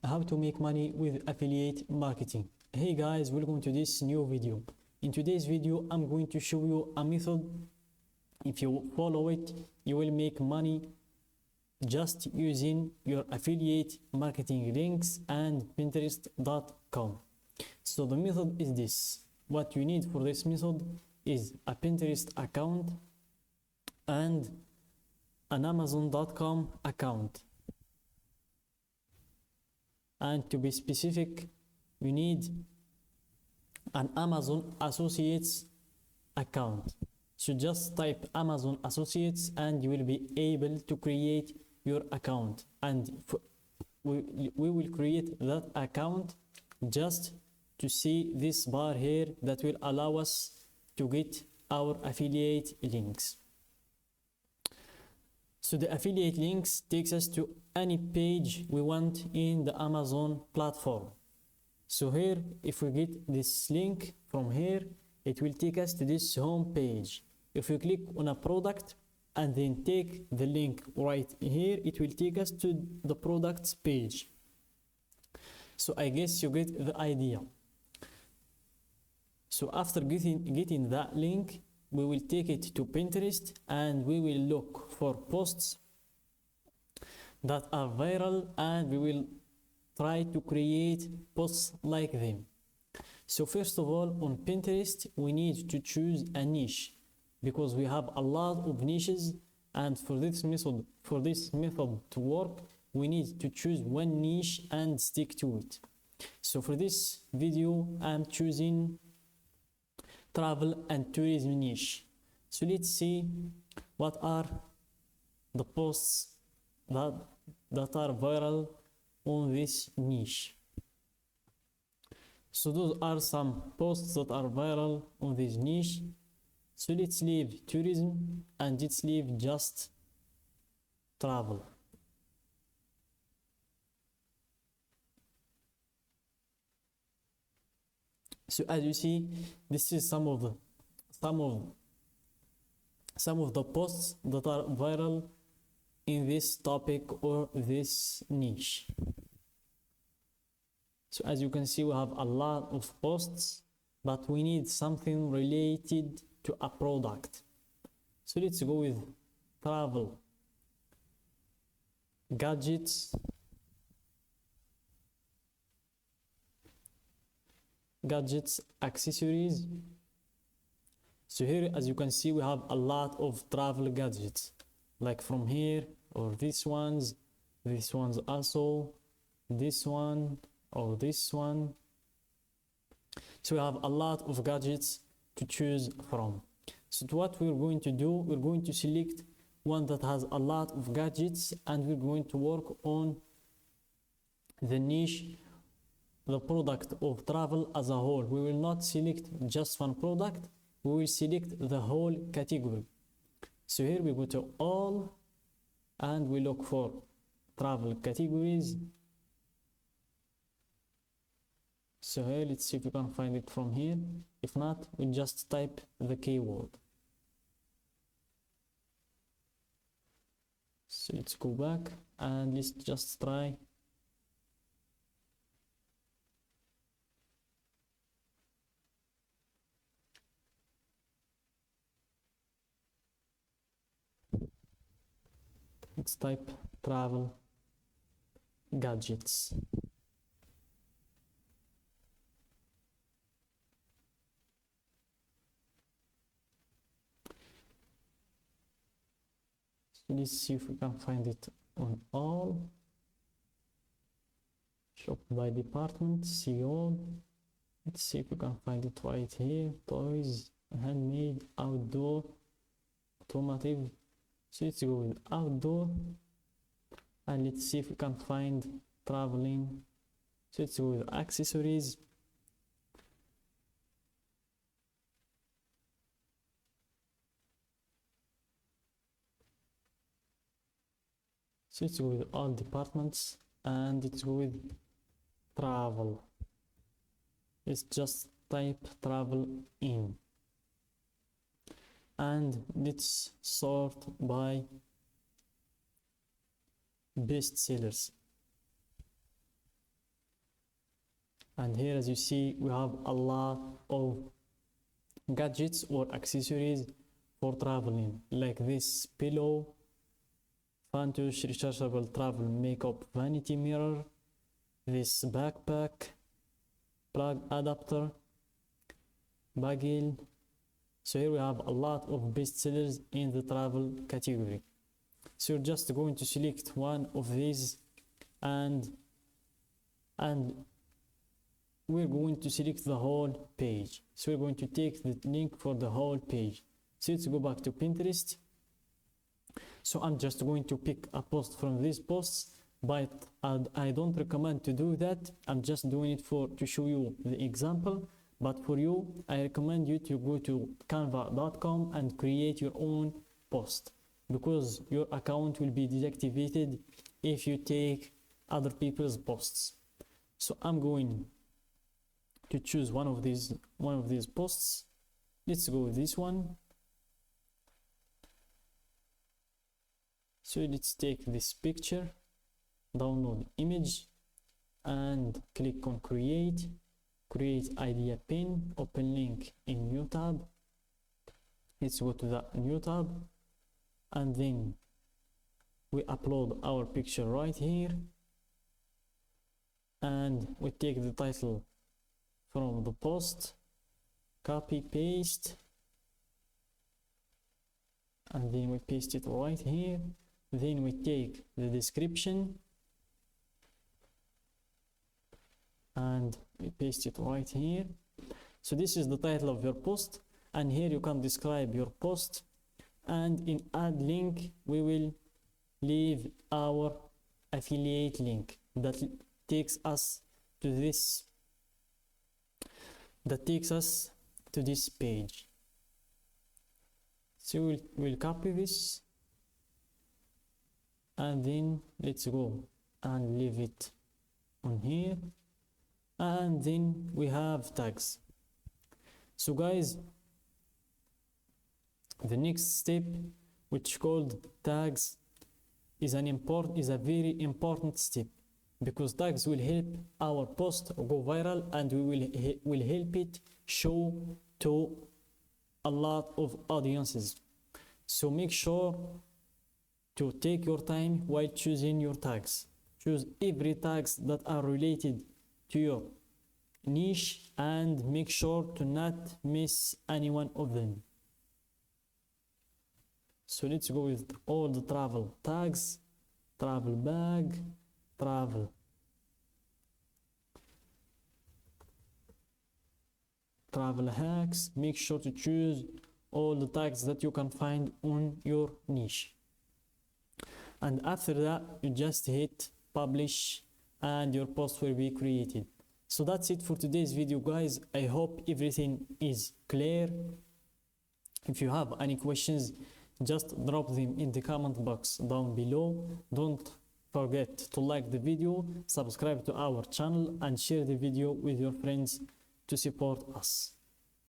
how to make money with affiliate marketing. Hey guys, welcome to this new video. In today's video I'm going to show you a method. If you follow it, you will make money just using your affiliate marketing links and Pinterest.com. So the method is this. What you need for this method is a Pinterest account and an Amazon.com account. And to be specific, you need an Amazon Associates account. So just type Amazon Associates and you will be able to create your account. And we will create that account just to see this bar here that will allow us to get our affiliate links. So the affiliate links takes us to any page we want in the Amazon platform. So here, if we get this link from here, it will take us to this home page. If you click on a product and then take the link right here, it will take us to the products page. So I guess you get the idea. So after getting that link, we will take it to Pinterest and we will look for posts that are viral and we will try to create posts like them. So first of all, on Pinterest, we need to choose a niche because we have a lot of niches, and for this method to work, we need to choose one niche and stick to it. So for this video, I'm choosing travel and tourism niche. So let's see what are the posts that are viral on this niche. So those are some posts that are viral on this niche. So let's leave tourism and let's leave just travel. So as you see, this is some of the posts that are viral in this topic or this niche. So as you can see, we have a lot of posts, but we need something related to a product. So let's go with travel, gadgets, accessories. So here, as you can see, we have a lot of travel gadgets, like from here, or these ones also, this one, or this one. So we have a lot of gadgets to choose from. So what we're going to do, we're going to select one that has a lot of gadgets and we're going to work on the niche, the product of travel as a whole. We will not select just one product, we will select the whole category. So here we go to all and we look for travel categories. So here, let's see if we can find it from here. If not, we just type the keyword. So let's go back and let's just try. Let's type travel gadgets. So let's see if we can find it on all. Shop by department, see all. Let's see if we can find it right here. Toys, handmade, outdoor, automotive. So let's go with outdoor and let's see if we can find traveling. So let's go with accessories. So let's go with all departments and let's go with travel. Let's just type travel in. And let's sort by best sellers. And here, as you see, we have a lot of gadgets or accessories for traveling, like this pillow, Fantush rechargeable travel makeup vanity mirror, this backpack, plug adapter, bagel. So here we have a lot of bestsellers in the travel category. So you're just going to select one of these, and we're going to select the whole page. So we're going to take the link for the whole page. So let's go back to Pinterest. So I'm just going to pick a post from these posts, but I don't recommend to do that. I'm just doing it to show you the example. But for you, I recommend you to go to canva.com and create your own post, because your account will be deactivated if you take other people's posts. So I'm going to choose one of these posts. Let's go with this one. So let's take this picture, download image, and click on create idea pin, open link in new tab. Let's go to the new tab, and then we upload our picture right here, and we take the title from the post, copy paste, and then we paste it right here. Then we take the description and we paste it right here. So this is the title of your post, and here you can describe your post, and in add link we will leave our affiliate link that takes us to this page. So we'll copy this, and then let's go and leave it on here. And then we have tags. So guys, the next step, which called tags, is a very important step, because tags will help our post go viral, and we will help it show to a lot of audiences. So make sure to take your time while choosing your tags. Choose every tags that are related to your niche, and make sure to not miss any one of them. So let's go with all the travel tags: travel bag, travel hacks. Make sure to choose all the tags that you can find on your niche, and after that you just hit publish and your post will be created. So that's it for today's video, guys. I hope everything is clear. If you have any questions, just drop them in the comment box down below. Don't forget to like the video, subscribe to our channel, and share the video with your friends to support us.